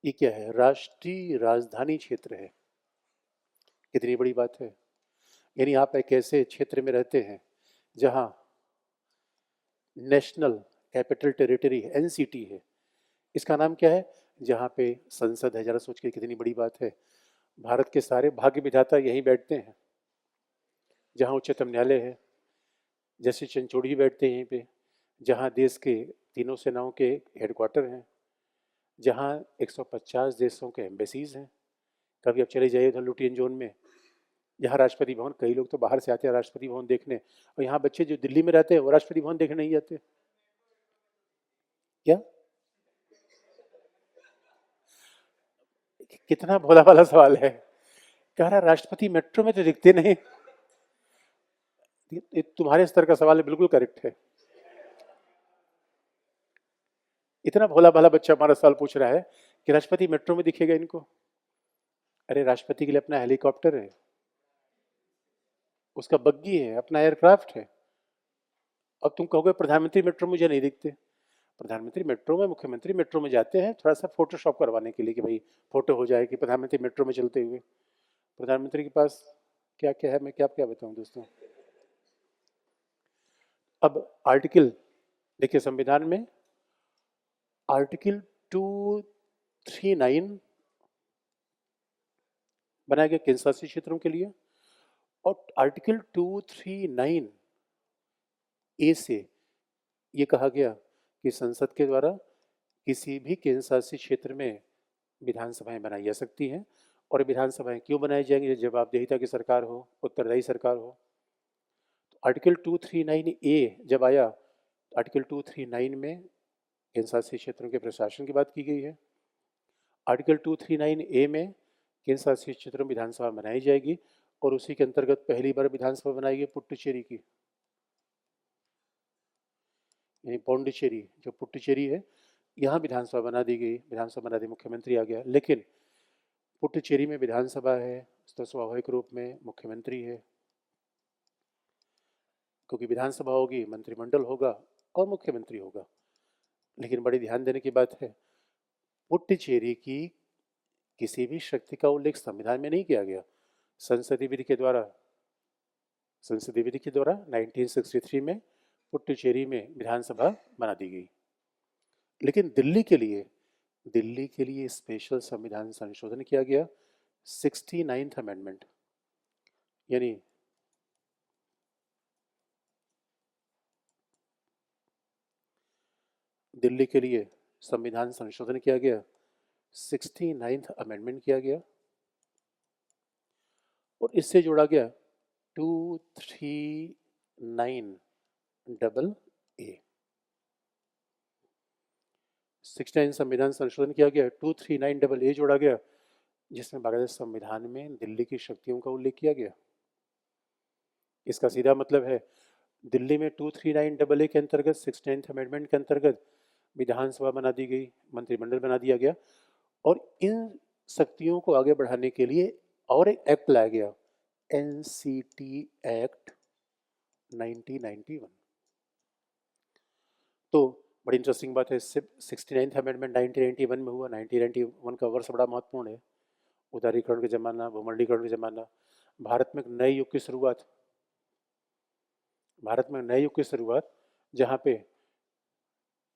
ये क्या है? राष्ट्रीय राजधानी क्षेत्र है। कितनी बड़ी बात है। यानी आप एक ऐसे क्षेत्र में रहते हैं जहां नेशनल कैपिटल टेरिटरी एनसीटी है। इसका नाम क्या है? जहां पे संसद है। जरा सोच के कितनी बड़ी बात है। भारत के सारे भाग्य विधाता यहीं बैठते हैं। जहां उच्चतम न्यायालय है, जस्टिस चंद्रचूड़ बैठते हैं यहीं पे। जहां देश के तीनों सेनाओं के हेडक्वार्टर हैं, जहां 150 देशों के एम्बेसीज हैं। कभी आप चले जाइए उधर लुटियन जोन में, यहाँ राष्ट्रपति भवन, कई लोग तो बाहर से आते हैं राष्ट्रपति भवन देखने, और यहाँ बच्चे जो दिल्ली में रहते हैं वो राष्ट्रपति भवन देखने नहीं जाते क्या? कितना भोला भाला सवाल है। कह रहा राष्ट्रपति मेट्रो में तो दिखते नहीं। ये तुम्हारे स्तर का सवाल है, बिल्कुल करेक्ट है। इतना भोला भाला बच्चा हमारा सवाल पूछ रहा है कि राष्ट्रपति मेट्रो में दिखेगा इनको। अरे राष्ट्रपति के लिए अपना हेलीकॉप्टर है, उसका बग्गी है, अपना एयरक्राफ्ट है। अब तुम कहोगे प्रधानमंत्री मेट्रो मुझे नहीं दिखते। प्रधानमंत्री मेट्रो में, मुख्यमंत्री मेट्रो में जाते हैं थोड़ा सा फोटोशॉप करवाने के लिए कि भाई फोटो हो जाए कि प्रधानमंत्री मेट्रो में चलते हुए। प्रधानमंत्री के पास क्या क्या है, मैं क्या क्या बताऊं दोस्तों। अब आर्टिकल देखिए संविधान में, आर्टिकल 239 बनाया गया केंद्र शासित क्षेत्रों के लिए, और आर्टिकल 239 ए से ये कहा गया कि संसद के द्वारा किसी भी केंद्र शासित क्षेत्र में विधानसभाएं बनाई जा सकती हैं। और विधानसभाएं क्यों बनाई जाएंगी? जवाबदेहिता की सरकार हो, उत्तरदायी सरकार हो। तो आर्टिकल 239 ए जब आया, आर्टिकल 239 में केंद्र शासित क्षेत्रों के प्रशासन की बात की गई है। आर्टिकल 239 ए में केंद्र शासित क्षेत्रों में विधानसभा बनाई जाएगी, और उसी के अंतर्गत पहली बार विधानसभा बनाई गई पुडुचेरी की, यानी पौंडीचेरी जो पुडुचेरी है, यहाँ विधानसभा बना दी गई। विधानसभा बना दी, मुख्यमंत्री आ गया। लेकिन पुडुचेरी में विधानसभा है तो स्वाभाविक रूप में मुख्यमंत्री है, क्योंकि विधानसभा होगी, मंत्रिमंडल होगा और मुख्यमंत्री होगा। लेकिन बड़ी ध्यान देने की बात है, पुडुचेरी की किसी भी शक्ति का उल्लेख संविधान में नहीं किया गया। संसदीय विधि के द्वारा, संसदीय विधि के द्वारा 1963 में पुडुचेरी में विधानसभा बना दी गई। लेकिन दिल्ली के लिए स्पेशल संविधान संशोधन किया गया, 69th अमेंडमेंट, यानी दिल्ली के लिए संविधान संशोधन किया गया, 69th अमेंडमेंट किया गया, और इससे जोड़ा गया 239AA। 69 संविधान संशोधन किया गया, 239AA जोड़ा गया, जिसमें बाकायदा संविधान में दिल्ली की शक्तियों का उल्लेख किया गया। इसका सीधा मतलब है, दिल्ली में 239AA के अंतर्गत, 69th अमेंडमेंट के अंतर्गत विधानसभा बना दी गई, मंत्रिमंडल बना दिया गया, और इन शक्तियों को आगे बढ़ाने के लिए और एक एक्ट लाया गया, एनसीटी एक्ट 1991। तो बड़ी इंटरेस्टिंग बात है, 69th अमेंडमेंट 1991 में हुआ। 1991 का वर्ष बड़ा महत्वपूर्ण है। उदारीकरण का जमाना, भूमंडलीकरण का जमाना, भारत में एक नए युग की शुरुआत, भारत में नए युग की शुरुआत, जहाँ पे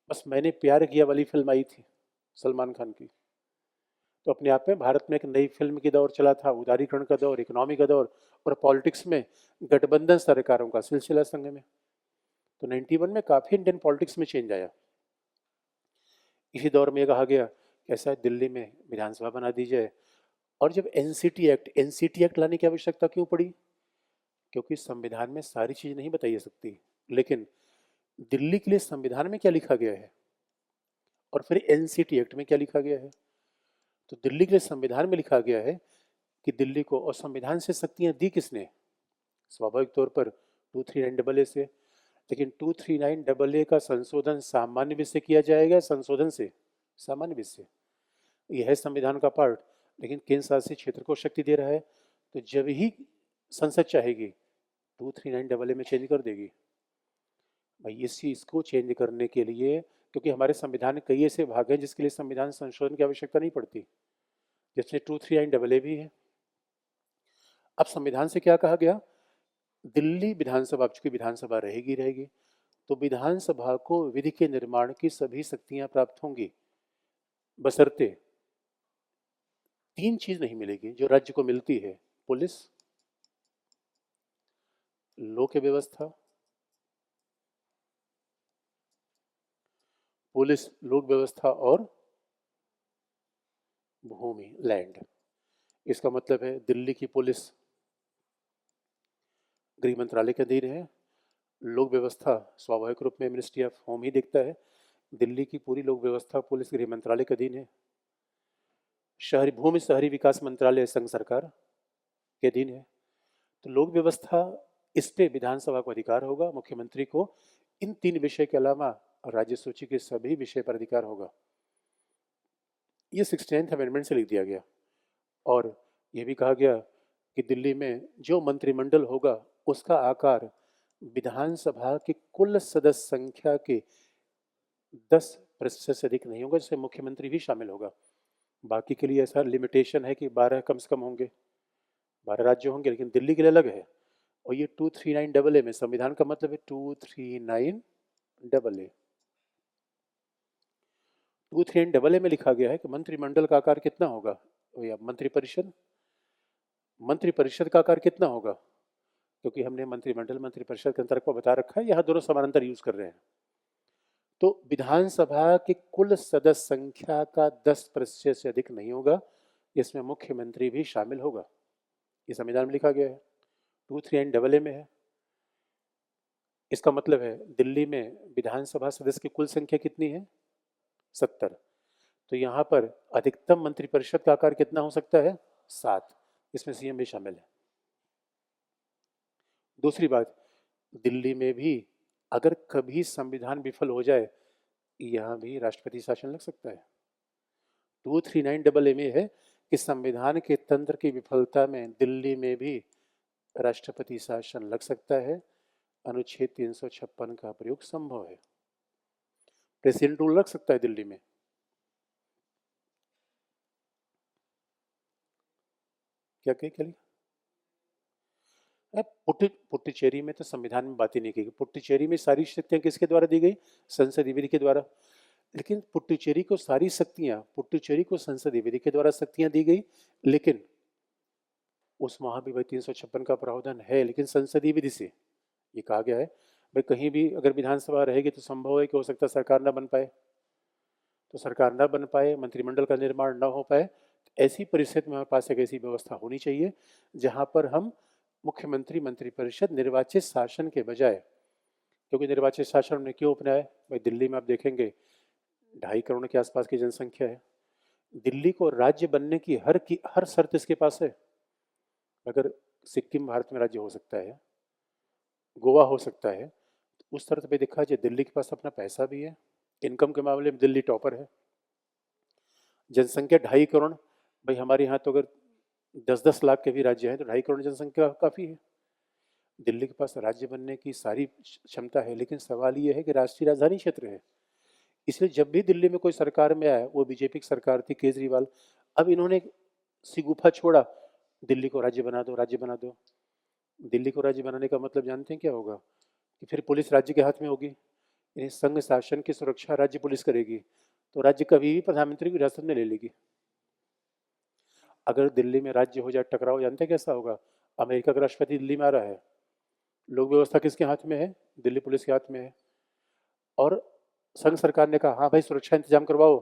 बस मैंने प्यार किया वाली फिल्म आई थी सलमान खान की। तो अपने आप में भारत में एक नई फिल्म की दौर चला था, उदारीकरण का दौर, इकोनॉमी का दौर, और पॉलिटिक्स में गठबंधन सरकारों का सिलसिला संग में। तो 91 में काफ़ी इंडियन पॉलिटिक्स में चेंज आया। इसी दौर में कहा गया ऐसा दिल्ली में विधानसभा बना दी जाए। और जब एनसीटी एक्ट लाने की आवश्यकता क्यों पड़ी? क्योंकि संविधान में सारी चीज़ नहीं बताई जा सकती, लेकिन दिल्ली के लिए संविधान में क्या लिखा गया है और फिर एनसीटी एक्ट में क्या लिखा गया है। तो दिल्ली के लिए संविधान में लिखा गया है कि दिल्ली को, और संविधान से शक्तियां दी किसने? स्वाभाविक तौर पर 239AA से। लेकिन 239AA का संशोधन सामान्य विधि से किया जाएगा, संशोधन से सामान्य विधि से, यह है संविधान का पार्ट। लेकिन केंद्र शासित क्षेत्र को शक्ति दे रहा है, तो जब ही संसद चाहेगी 239AA में चेंज कर देगी। भाई इस चीज़ को चेंज करने के लिए क्योंकि हमारे संविधान में कई ऐसे भाग हैं जिसके लिए संविधान संशोधन की आवश्यकता नहीं पड़ती, जिसमें 239 भी है। अब संविधान से क्या कहा गया, दिल्ली विधानसभा, अब चूंकि विधानसभा रहेगी रहेगी, तो विधानसभा को विधि के निर्माण की सभी शक्तियां प्राप्त होंगी, बशर्ते तीन चीज नहीं मिलेगी जो राज्य को मिलती है: पुलिस, लोक व्यवस्था, पुलिस, लोक व्यवस्था और भूमि, लैंड। इसका मतलब है दिल्ली की पुलिस गृह मंत्रालय के अधीन है, लोक व्यवस्था स्वाभाविक रूप में मिनिस्ट्री ऑफ होम ही देखता है, दिल्ली की पूरी लोक व्यवस्था पुलिस गृह मंत्रालय के अधीन है। शहरी भूमि शहरी विकास मंत्रालय संघ सरकार के अधीन है। तो लोक व्यवस्था, इस पे विधानसभा को अधिकार होगा, मुख्यमंत्री को इन तीन विषय के अलावा राज्य सूची के सभी विषय पर अधिकार होगा। ये 69th अमेंडमेंट से लिख दिया गया। और यह भी कहा गया कि दिल्ली में जो मंत्रिमंडल होगा उसका आकार विधानसभा की कुल सदस्य संख्या के 10% से अधिक नहीं होगा, जिसमें मुख्यमंत्री भी शामिल होगा। बाकी के लिए ऐसा लिमिटेशन है कि 12 कम से कम होंगे, 12 राज्य होंगे, लेकिन दिल्ली के लिए अलग है। और ये 239AA में, संविधान का मतलब है 239AA। 239AA में लिखा गया है कि मंत्रिमंडल का आकार कितना होगा, या मंत्रिपरिषद, मंत्रिपरिषद का आकार कितना होगा, क्योंकि हमने मंत्रिमंडल मंत्रिपरिषद के अंतर को बता रखा है, यहाँ दोनों समानांतर यूज कर रहे हैं। तो विधानसभा की कुल सदस्य संख्या का 10% से अधिक नहीं होगा, इसमें मुख्यमंत्री भी शामिल होगा। ये संविधान में लिखा गया है, 239AA में है। इसका मतलब है दिल्ली में विधानसभा सदस्य की कुल संख्या कितनी है, 70। तो यहाँ पर अधिकतम मंत्रिपरिषद का आकार कितना हो सकता है, 7, इसमें सीएम भी शामिल है। दूसरी बात, दिल्ली में भी अगर कभी संविधान विफल हो जाए, यहाँ भी राष्ट्रपति शासन लग सकता है। 239AA में है कि संविधान के तंत्र की विफलता में दिल्ली में भी राष्ट्रपति शासन लग सकता है, अनुच्छेद 356 का प्रयोग संभव है, प्रेसिडेंट रूल लग सकता है दिल्ली में। क्या कही क्या पुट्टिचेरी में तो संविधान में बात ही नहीं की। पुट्टिचेरी में सारी शक्तियां किसके द्वारा दी गई, संसदीय विधि के द्वारा। लेकिन पुट्टिचेरी को सारी शक्तियां, पुट्टिचेरी को संसदीय विधि के द्वारा शक्तियां दी गई, लेकिन उस वहां भी भाई 356 का प्रावधान है, लेकिन संसदीय विधि से ये कहा गया है भाई कहीं भी अगर विधानसभा रहेगी तो संभव है कि हो सकता है सरकार ना बन पाए, तो सरकार ना बन पाए, मंत्रिमंडल का निर्माण ना हो पाए, ऐसी परिस्थिति में हमारे पास एक ऐसी व्यवस्था होनी चाहिए जहां पर हम मुख्यमंत्री मंत्रिपरिषद निर्वाचित शासन के बजाय, क्योंकि निर्वाचित शासन हमने क्यों अपनाया भाई, दिल्ली में आप देखेंगे 2.5 करोड़ के आसपास की जनसंख्या है, दिल्ली को राज्य बनने की हर शर्त इसके पास है। अगर सिक्किम भारत में राज्य हो सकता है, गोवा हो सकता है, तो उस शर्त पे देखा जाए दिल्ली के पास अपना पैसा भी है, इनकम के मामले में दिल्ली टॉपर है, जनसंख्या 2.5 करोड़, भाई हमारे यहाँ तो अगर 10-10 लाख के भी राज्य हैं तो 2.5 करोड़ जनसंख्या काफ़ी है। दिल्ली के पास राज्य बनने की सारी क्षमता है, लेकिन सवाल ये है कि राष्ट्रीय राजधानी क्षेत्र है। इसलिए जब भी दिल्ली में कोई सरकार में आया, वो बीजेपी की सरकार थी, केजरीवाल, अब इन्होंने सिगुफा छोड़ा, दिल्ली को राज्य बना दो, राज्य बना दो। दिल्ली को राज्य बनाने का मतलब जानते हैं क्या होगा, कि फिर पुलिस राज्य के हाथ में होगी, यानी संघ शासन की सुरक्षा राज्य पुलिस करेगी, तो राज्य कभी भी प्रधानमंत्री की हिरासत में ले लेगी। अगर दिल्ली में राज्य हो जाए टकराव, जानते हैं कैसा होगा, अमेरिका का राष्ट्रपति दिल्ली में आ रहा है, लोक व्यवस्था किसके हाथ में है, दिल्ली पुलिस के हाथ में है, और संघ सरकार ने कहा हाँ भाई सुरक्षा इंतजाम करवाओ,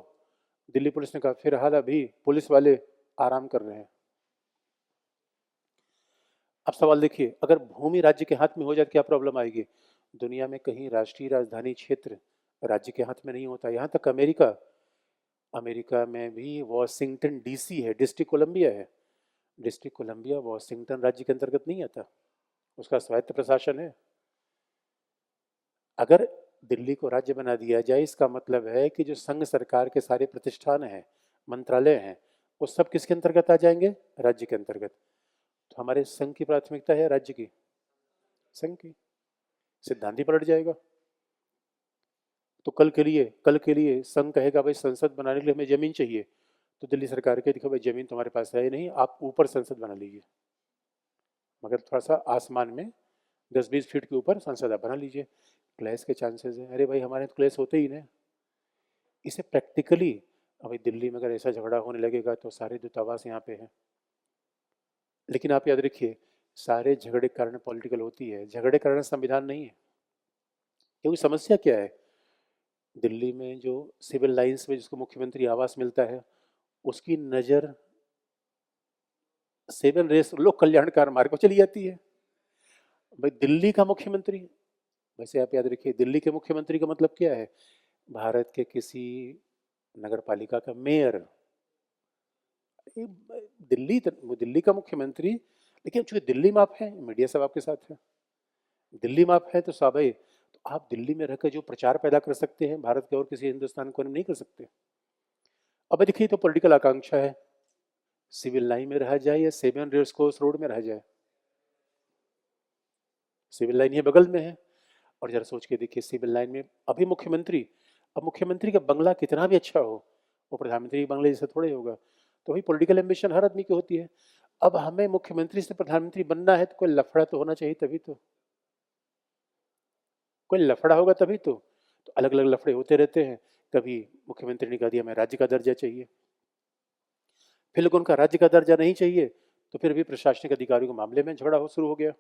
दिल्ली पुलिस ने कहा फिर हाल अभी पुलिस वाले आराम कर रहे हैं। अब सवाल देखिए, अगर भूमि राज्य के हाथ में हो जाए तो क्या प्रॉब्लम आएगी। दुनिया में कहीं राष्ट्रीय राजधानी क्षेत्र राज्य के हाथ में नहीं होता, यहाँ तक अमेरिका, अमेरिका में भी वॉशिंगटन डीसी है, डिस्ट्रिक्ट कोलंबिया है, डिस्ट्रिक्ट कोलंबिया वॉशिंगटन राज्य के अंतर्गत नहीं आता, उसका स्वायत्त प्रशासन है। अगर दिल्ली को राज्य बना दिया जाए, इसका मतलब है कि जो संघ सरकार के सारे प्रतिष्ठान हैं, मंत्रालय हैं, वो सब किसके अंतर्गत आ जाएंगे, राज्य के अंतर्गत। तो हमारे संघ की प्राथमिकता है राज्य की, संघ की, सिद्धांत ही पलट जाएगा। तो कल के लिए संघ कहेगा भाई संसद बनाने के लिए हमें जमीन चाहिए, तो दिल्ली सरकार के देखो भाई जमीन तुम्हारे पास है ही नहीं, आप ऊपर संसद बना लीजिए, मगर थोड़ा सा आसमान में 10-20 फीट के ऊपर संसद आप बना लीजिए। क्लैश के चांसेस हैं, अरे भाई हमारे तो क्लैश होते ही ना। इसे प्रैक्टिकली अभी दिल्ली में अगर ऐसा झगड़ा होने लगेगा तो सारे दूतावास यहाँ पे हैं। लेकिन आप याद रखिए, सारे झगड़े के कारण पॉलिटिकल होती है, झगड़े के कारण संविधान नहीं है। क्योंकि समस्या क्या है, दिल्ली में जो सिविल लाइंस में जिसको मुख्यमंत्री आवास मिलता है, उसकी नज़र 7 रेस लोक कल्याणकार मार्ग पर चली जाती है। भाई दिल्ली का मुख्यमंत्री, वैसे आप याद रखिए दिल्ली के मुख्यमंत्री का मतलब क्या है, भारत के किसी नगर पालिका का मेयर। दिल्ली का मुख्यमंत्री, लेकिन चूंकि दिल्ली में आप हैं, मीडिया सब आपके साथ है, दिल्ली में आप हैं तो स्वाभाविक, तो आप दिल्ली में रहकर जो प्रचार पैदा कर सकते हैं भारत के और किसी हिंदुस्तान कोने में नहीं कर सकते। अब देखिए तो पॉलिटिकल आकांक्षा है, सिविल लाइन में रहा जाए या 7 रेस कोर्स रोड में रह जाए। सिविल लाइन ये बगल में है, और जरा सोच के देखिए सिविल लाइन में अभी मुख्यमंत्री, अब मुख्यमंत्री का बंगला कितना भी अच्छा हो, वो प्रधानमंत्री के बंगले जैसे थोड़े होगा। तो वही पॉलिटिकल एम्बिशन हर आदमी की होती है। अब हमें मुख्यमंत्री से प्रधानमंत्री बनना है तो कोई लफड़ा तो होना चाहिए, तभी तो कोई लफड़ा होगा तभी तो अलग अलग लफड़े होते रहते हैं। कभी मुख्यमंत्री ने कह दिया मैं राज्य का दर्जा चाहिए, फिर लोग उनका राज्य का दर्जा नहीं चाहिए, तो फिर भी प्रशासनिक अधिकारियों के मामले में झगड़ा हो शुरू हो गया।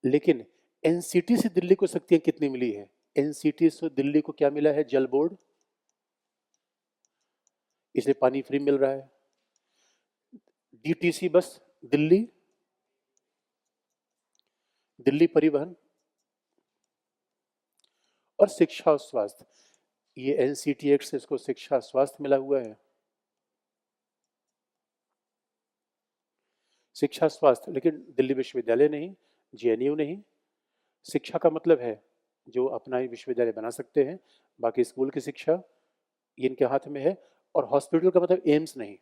लेकिन एनसीटी से दिल्ली को शक्तियां कितनी मिली है, एनसीटी से दिल्ली को क्या मिला है, जल बोर्ड, इसलिए पानी फ्री मिल रहा है। डीटीसी बस दिल्ली, दिल्ली परिवहन, और शिक्षा और स्वास्थ्य, ये एनसीटी एक्ट से इसको शिक्षा स्वास्थ्य मिला हुआ है, शिक्षा स्वास्थ्य। लेकिन दिल्ली विश्वविद्यालय नहीं, जेएनयू नहीं। शिक्षा का मतलब है जो अपना ही विश्वविद्यालय बना सकते हैं, बाकी स्कूल की शिक्षा ये इनके हाथ में है। और हॉस्पिटल का मतलब एम्स नहीं।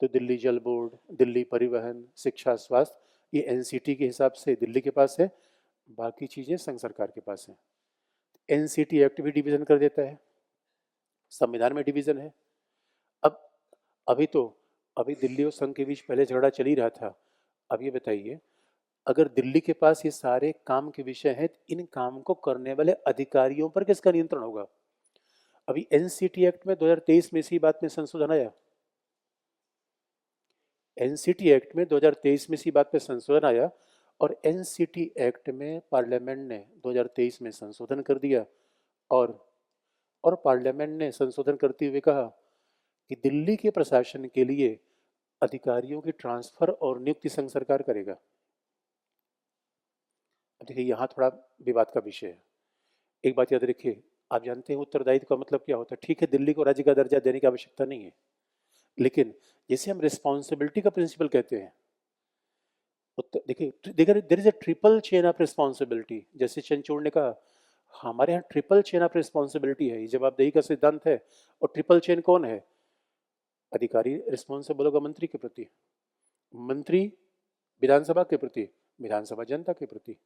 तो दिल्ली जल बोर्ड, दिल्ली परिवहन, शिक्षा स्वास्थ्य, ये एनसीटी के हिसाब से दिल्ली के पास है, बाकी चीज़ें संघ सरकार के पास है। एनसीटी एक्ट भी डिवीजन कर देता है, संविधान में डिवीजन है। अब अभी तो अभी दिल्ली और संघ के बीच पहले झगड़ा चल ही रहा था। अब ये बताइए, अगर दिल्ली के पास ये सारे काम के विषय हैं, तो इन काम को करने वाले अधिकारियों पर किसका नियंत्रण होगा। अभी एनसीटी एक्ट में 2023 में इसी बात में संशोधन आया, एनसीटी एक्ट में 2023 में इसी बात पे संशोधन आया, और एनसीटी एक्ट में पार्लियामेंट ने 2023 में संशोधन कर दिया। और पार्लियामेंट ने संशोधन करते हुए कहा कि दिल्ली के प्रशासन के लिए अधिकारियों की ट्रांसफर और नियुक्ति संघ सरकार करेगा। देखिए यहाँ थोड़ा विवाद का विषय है। एक बात याद रखिए, आप जानते हैं उत्तरदायित्व का मतलब क्या होता है। ठीक है, दिल्ली को राज्य का दर्जा देने की आवश्यकता नहीं है, लेकिन जैसे हम रिस्पॉन्सिबिलिटी का प्रिंसिपल कहते हैं, देखिए there is a triple chain of responsibility. जैसे चंद्रचूड़ ने कहा, हमारे यहाँ ट्रिपल चेन ऑफ रिस्पॉन्सिबिलिटी है, ये जवाबदेही का सिद्धांत है। और ट्रिपल चेन कौन है, अधिकारी रिस्पॉन्सिबल होगा मंत्री के प्रति, मंत्री विधानसभा के प्रति, विधानसभा जनता के प्रति।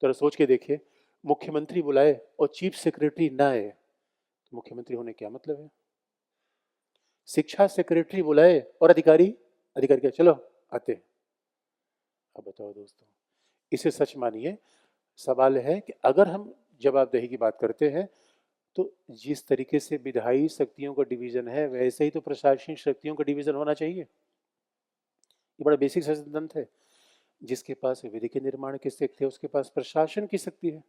तो सोच के देखिए, मुख्यमंत्री बुलाए और चीफ सेक्रेटरी ना आए तो मुख्यमंत्री होने क्या मतलब है। शिक्षा सेक्रेटरी बुलाए और अधिकारी अधिकारी क्या, चलो आते हैं। अब बताओ दोस्तों, इसे सच मानिए। सवाल है कि अगर हम जवाबदेही की बात करते हैं, तो जिस तरीके से विधायी शक्तियों का डिवीजन है, वैसे ही तो प्रशासनिक शक्तियों का डिवीजन होना चाहिए। ये बड़ा बेसिक सिद्धांत है। जिसके पास विधि के निर्माण की शक्ति है, उसके पास प्रशासन की शक्ति है।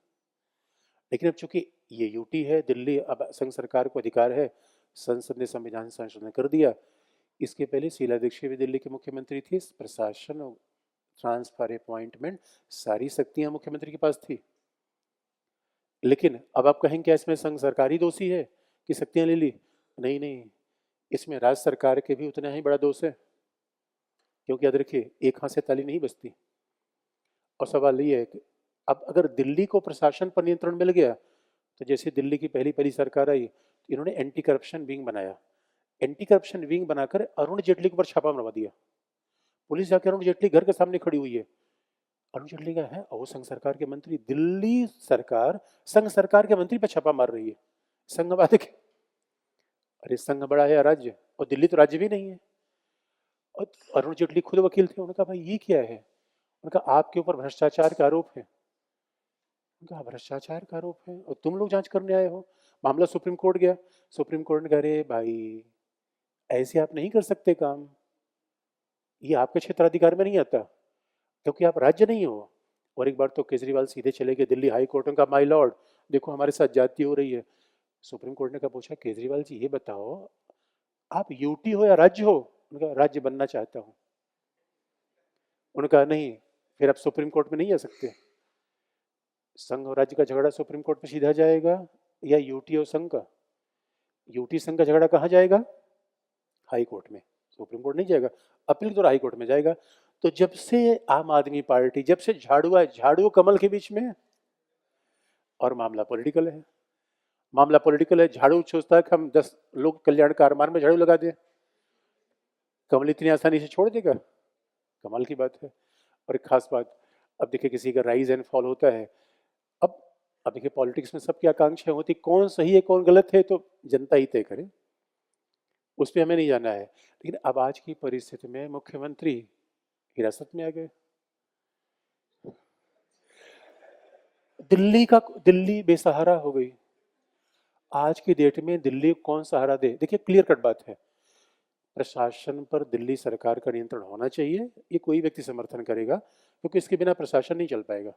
लेकिन अब चूंकि ये यूटी है, दिल्ली, अब संघ सरकार को अधिकार है, संसद ने संविधान संशोधन कर दिया। इसके पहले शीला दीक्षित भी दिल्ली के मुख्यमंत्री थी, प्रशासन और ट्रांसफर अपॉइंटमेंट सारी शक्तियां मुख्यमंत्री के पास थी। लेकिन अब आप कहेंगे क्या इसमें संघ सरकार ही दोषी है कि शक्तियां ले ली, नहीं नहीं, इसमें राज्य सरकार के भी उतना ही बड़ा दोष है। क्योंकि याद रखिए, एक हाथ से ताली नहीं बजती। और सवाल ये है कि अब अगर दिल्ली को प्रशासन पर नियंत्रण मिल गया, तो जैसे दिल्ली की पहली पहली सरकार आई, तो इन्होंने एंटी करप्शन विंग बनाया। एंटी करप्शन विंग बनाकर अरुण जेटली के ऊपर छापा मरवा दिया। पुलिस जाकर अरुण जेटली घर के सामने खड़ी हुई है। अरुण जेटली का है और वो संघ सरकार के मंत्री, दिल्ली सरकार संघ सरकार के मंत्री पर छापा मार रही है संघवाद के। अरे संघ बड़ा है या राज्य, और दिल्ली तो राज्य भी नहीं है। और अरुण जेटली खुद वकील थे, उन्होंने कहा भाई ये क्या है, उन्होंने कहा आपके ऊपर भ्रष्टाचार का आरोप है। उन्होंने कहा भ्रष्टाचार का आरोप है और तुम लोग जांच करने आए हो। मामला सुप्रीम कोर्ट गया, सुप्रीम कोर्ट ने कहा अरे भाई ऐसे आप नहीं कर सकते काम, ये आपके क्षेत्राधिकार में नहीं आता क्योंकि आप राज्य नहीं हो। और एक बार तो केजरीवाल सीधे चले गए दिल्ली हाई कोर्ट का, माय लॉर्ड देखो हमारे साथ जाति हो रही है। सुप्रीम कोर्ट ने कहा पूछा केजरीवाल जी ये बताओ आप यूटी हो या राज्य हो, उनका राज्य बनना चाहता हूँ। उन्होंने कहा नहीं, फिर आप सुप्रीम कोर्ट में नहीं आ सकते। संघ और राज्य का झगड़ा सुप्रीम कोर्ट में सीधा जाएगा या यूटी और संघ का? यूटी संघ का झगड़ा कहाँ जाएगा? हाई कोर्ट में, सुप्रीम कोर्ट नहीं जाएगा। अपील तो हाई कोर्ट में जाएगा। तो जब से आम आदमी पार्टी, जब से झाड़ू है, झाड़ू कमल के बीच में है और मामला पॉलिटिकल है। मामला पॉलिटिकल है, झाड़ू सोचता है कि हम 10 लोग कल्याण का अरमान में झाड़ू लगा दें, कमल इतनी आसानी से छोड़ देगा? कमाल की बात है। और एक खास बात, अब देखिए किसी का राइज एंड फॉल होता है। अब अब देखिए पॉलिटिक्स में सबकी आकांक्षाएं होती, कौन सही है कौन गलत है तो जनता ही तय करे, उस पर हमें नहीं जाना है। लेकिन अब आज की परिस्थिति में मुख्यमंत्री हिरासत में आ गए। दिल्ली बेसहारा हो गई। आज की डेट में दिल्ली को कौन सहारा दे? देखिए क्लियर कट बात है, प्रशासन पर दिल्ली सरकार का नियंत्रण होना चाहिए, ये कोई व्यक्ति समर्थन करेगा क्योंकि इसके बिना प्रशासन नहीं चल पाएगा।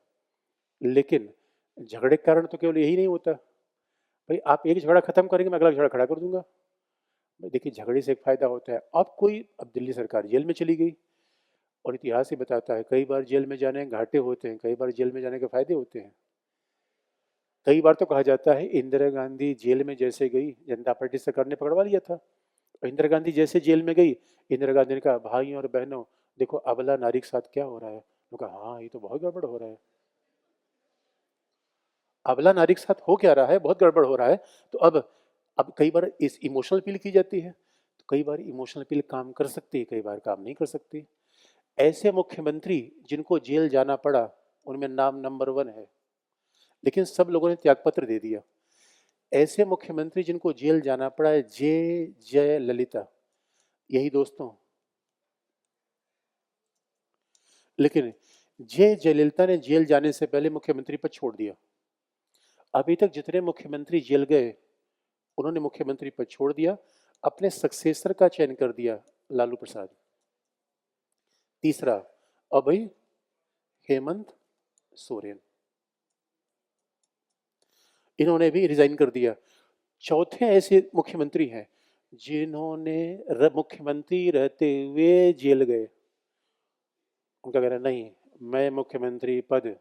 लेकिन झगड़े के कारण तो केवल यही नहीं होता, भाई आप एक झगड़ा खत्म करेंगे मैं अगला झगड़ा खड़ा कर दूंगा। भाई देखिए झगड़े से एक फायदा होता है, अब दिल्ली सरकार जेल में चली गई और इतिहास ही बताता है कई बार जेल में जाने घाटे होते हैं, कई बार जेल में जाने के फायदे होते हैं। कई बार तो कहा जाता है इंदिरा गांधी जेल में जैसे गई, जनता पार्टी सरकार ने पकड़वा लिया था, और इंदिरा गांधी जैसे जेल में गई, इंदिरा गांधी ने कहा भाइयों और बहनों देखो अबला नारी के साथ क्या हो रहा है। उन्होंने कहा हाँ ये तो बहुत गड़बड़ हो रहा है, अबला नारी के साथ हो क्या रहा है, बहुत गड़बड़ हो रहा है। तो अब कई बार इस इमोशनल अपील की जाती है, तो कई बार इमोशनल अपील काम कर सकती है, कई बार काम नहीं कर सकती। ऐसे मुख्यमंत्री जिनको जेल जाना पड़ा उनमें नाम नंबर 1 है, लेकिन सब लोगों ने त्यागपत्र दे दिया। ऐसे मुख्यमंत्री जिनको जेल जाना पड़ा है जय ललिता, यही दोस्तों। लेकिन जय जयललिता ने जेल जाने से पहले मुख्यमंत्री पद छोड़ दिया। अभी तक जितने मुख्यमंत्री जेल गए उन्होंने मुख्यमंत्री पद छोड़ दिया, अपने सक्सेसर का चयन कर दिया, लालू प्रसाद। तीसरा अभय हेमंत सोरेन, इन्होंने भी रिजाइन कर दिया। चौथे ऐसे मुख्यमंत्री हैं जिन्होंने मुख्यमंत्री रहते हुए जेल गए, उनका कहना नहीं मैं मुख्यमंत्री पद,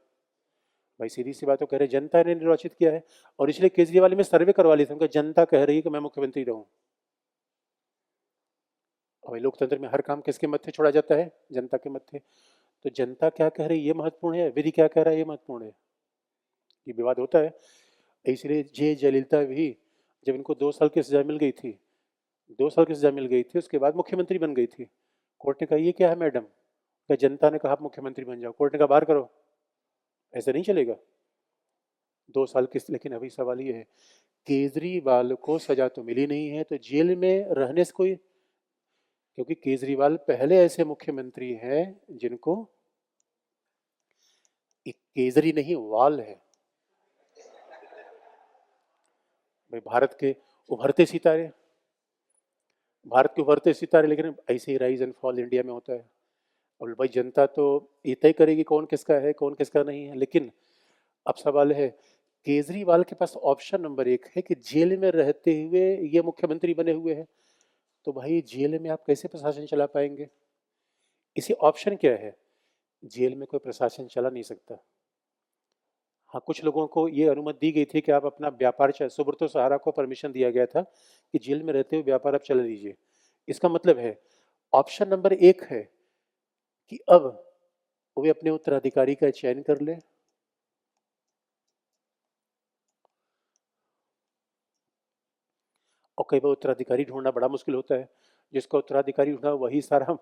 भाई सीधी सी बात तो कह रहे जनता ने निर्वाचित किया है। और इसलिए केजरीवाल में सर्वे करवा लिया था, उनका जनता कह रही है कि मैं मुख्यमंत्री रहूं। भाई लोकतंत्र में हर काम किसके मत्थे छोड़ा जाता है? जनता के मत्थे। तो जनता क्या कह रही है ये महत्वपूर्ण है, विधि क्या कह रहा है ये महत्वपूर्ण है, ये विवाद होता है। इसलिए जय जयललिता भी जब इनको 2 साल की सजा मिल गई थी, 2 साल की सजा मिल गई थी, उसके बाद मुख्यमंत्री बन गई थी। कोर्ट ने कहा ये क्या है मैडम, क्या जनता ने कहा आप मुख्यमंत्री बन जाओ, कोर्ट ने कहा बाहर करो, ऐसा नहीं चलेगा। 2 साल की, लेकिन अभी सवाल ये है केजरीवाल को सजा तो मिली नहीं है तो जेल में रहने से कोई, क्योंकि केजरीवाल पहले ऐसे मुख्यमंत्री हैं जिनको एक केजरी नहीं वाल है। भाई भारत के उभरते सितारे, लेकिन ऐसे ही राइज एंड फॉल इंडिया में होता है। और भाई जनता तो ये तय करेगी कौन किसका है कौन किसका नहीं है। लेकिन अब सवाल है केजरीवाल के पास ऑप्शन नंबर 1 है कि जेल में रहते हुए ये मुख्यमंत्री बने हुए हैं, तो भाई जेल में आप कैसे प्रशासन चला पाएंगे? इसी ऑप्शन क्या है, जेल में कोई प्रशासन चला नहीं सकता। हाँ कुछ लोगों को ये अनुमति दी गई थी कि आप अपना व्यापार चल, सुब्रतो सहारा को परमिशन दिया गया था कि जेल में रहते हुए व्यापार आप चला लीजिए। इसका मतलब है ऑप्शन नंबर 1 है कि अब वे अपने उत्तराधिकारी का चयन कर ले, और कई बार उत्तराधिकारी ढूंढना बड़ा मुश्किल होता है, जिसका उत्तराधिकारी ढूंढा वही सारा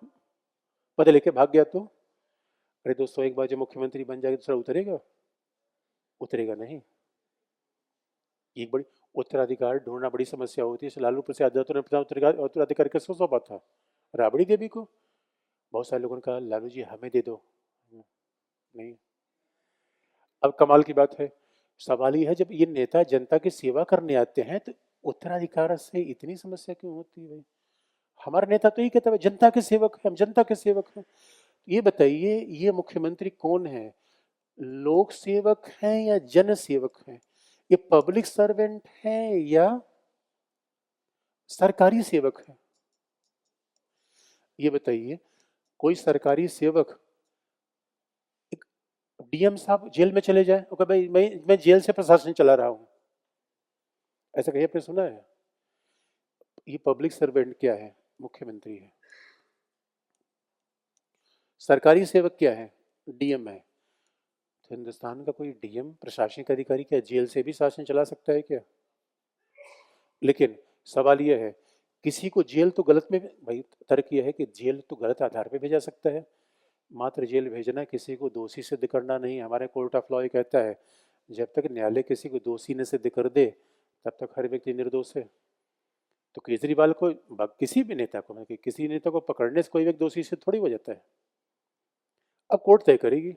पद लेके भाग गया तो अरे दोस्तों, एक बार जो मुख्यमंत्री बन जाएगा दूसरा उतरेगा? उतरेगा नहीं। एक बड़ी उत्तराधिकार ढूंढना बड़ी समस्या होती है। लालू प्रसाद यादव ने अपना उत्तराधिकार किसको सौंपा था? राबड़ी देवी को। बहुत सारे लोगों ने कहा लालू जी हमें दे दो, नहीं। अब कमाल की बात है, सवाल ये है जब ये नेता जनता की सेवा करने आते हैं तो उत्तराधिकार से इतनी समस्या क्यों होती है भाई? हमारा नेता तो ये कहता है जनता के सेवक हैं, हम जनता के सेवक हैं। ये बताइए, ये मुख्यमंत्री कौन है? लोक सेवक हैं या जन सेवक हैं? ये पब्लिक सर्वेंट है या सरकारी सेवक है? ये बताइए, कोई सरकारी सेवक, एक डीएम साहब जेल में चले जाए और कहे भाई मैं जेल से प्रशासन चला रहा हूं, ऐसा कहीं आपने सुना है? ये पब्लिक सर्वेंट क्या है? मुख्यमंत्री है। सरकारी सेवक क्या है? डीएम है। तो हिंदुस्तान का कोई डीएम प्रशासनिक अधिकारी क्या जेल से भी शासन चला सकता है क्या? लेकिन सवाल यह है, किसी को जेल तो गलत में, भाई तर्क यह है कि जेल तो गलत आधार पे भेजा सकता है, मात्र जेल भेजना किसी को दोषी सिद्ध करना नहीं। हमारे कोर्ट ऑफ लॉ ये कहता है जब तक न्यायालय किसी को दोषी न सिद्ध कर दे तब तक हर व्यक्ति निर्दोष है। तो केजरीवाल को, किसी भी नेता को, मतलब किसी नेता को पकड़ने से कोई व्यक्ति दोषी सिद्ध थोड़ी हो जाता है। अब कोर्ट तय करेगी।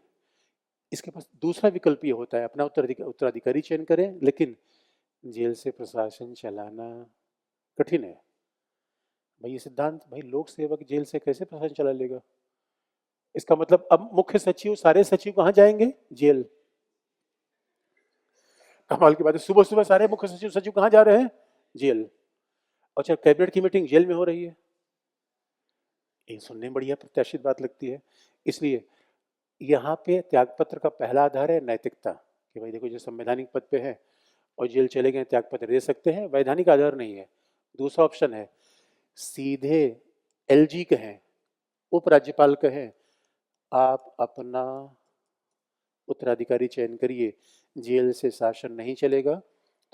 इसके पास दूसरा विकल्प ये होता है अपना उत्तराधिकारी चयन करें, लेकिन जेल से प्रशासन चलाना कठिन है। भाई ये सिद्धांत, भाई लोक सेवक जेल से कैसे प्रशासन चला लेगा? इसका मतलब अब मुख्य सचिव, सारे सचिव कहाँ जाएंगे? जेल। कमाल की बात है, सुबह सुबह सारे मुख्य सचिव सचिव कहाँ जा रहे हैं? जेल। अच्छा, कैबिनेट की मीटिंग जेल में हो रही है। ये सुनने में बढ़िया प्रत्याशित बात लगती है। इसलिए यहाँ पे त्यागपत्र का पहला आधार है नैतिकता, कि भाई देखो जो संवैधानिक पद पे है और जेल चले गए त्यागपत्र दे सकते हैं, वैधानिक आधार नहीं है। दूसरा ऑप्शन है सीधे एलजी कहें, उपराज्यपाल कहें आप अपना उत्तराधिकारी चयन करिए, जेल से शासन नहीं चलेगा,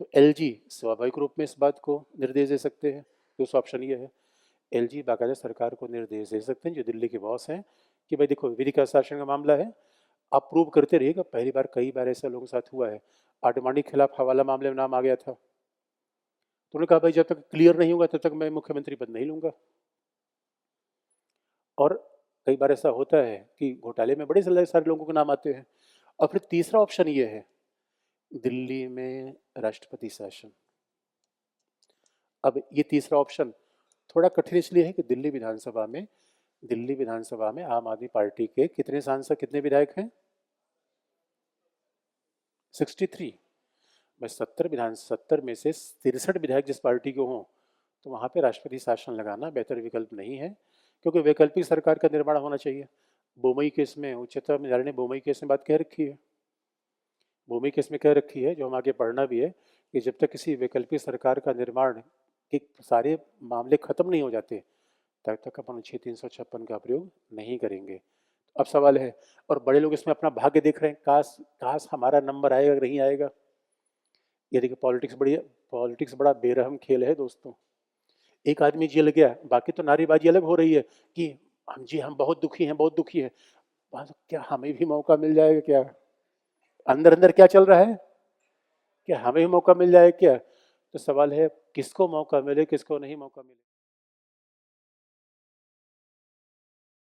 तो एलजी स्वाभाविक रूप में इस बात को निर्देश दे सकते हैं। दूसरा ऑप्शन ये है, एलजी बाकायदा सरकार को निर्देश दे सकते हैं जो दिल्ली के बॉस हैं कि भाई देखो विधि का शासन का मामला है, आप प्रूव करते रहिएगा। पहली बार, कई बार ऐसा लोगों के साथ हुआ है, आडवाणी के खिलाफ हवाला मामले में नाम आ गया था, तो उन्होंने कहा भाई जब तक क्लियर नहीं होगा तब तक मैं मुख्यमंत्री पद नहीं लूंगा। और कई बार ऐसा होता है कि घोटाले में बड़े सारे लोगों के नाम आते हैं। और फिर तीसरा ऑप्शन ये है, दिल्ली में राष्ट्रपति शासन। अब ये तीसरा ऑप्शन थोड़ा कठिन इसलिए है कि दिल्ली विधानसभा में आम आदमी पार्टी के कितने सांसद, कितने विधायक हैं? 63। मैं 70 में से 63 विधायक जिस पार्टी के हों तो वहाँ पे राष्ट्रपति शासन लगाना बेहतर विकल्प नहीं है, क्योंकि वैकल्पिक सरकार का निर्माण होना चाहिए। बोमई केस में उच्चतम न्यायालय ने बोमई केस में बात कह रखी है, बोमई केस में कह रखी है, जो हम आगे पढ़ना भी है, कि जब तक किसी वैकल्पिक सरकार का निर्माण के सारे मामले खत्म नहीं हो जाते तब तक अपन अनुच्छेद 356 का प्रयोग नहीं करेंगे। अब सवाल है, और बड़े लोग इसमें अपना भाग्य देख रहे हैं, काश काश हमारा नंबर आएगा नहीं आएगा। ये देखिए, पॉलिटिक्स बड़ा बेरहम खेल है दोस्तों। एक आदमी जेल गया, बाकी तो नारेबाजी अलग हो रही है कि हम बहुत दुखी हैं, बहुत दुखी हैं। क्या हमें भी मौका मिल जाएगा क्या? अंदर अंदर क्या चल रहा है, क्या हमें भी मौका मिल जाए क्या? तो सवाल है किसको मौका मिले, किसको नहीं मौका मिले।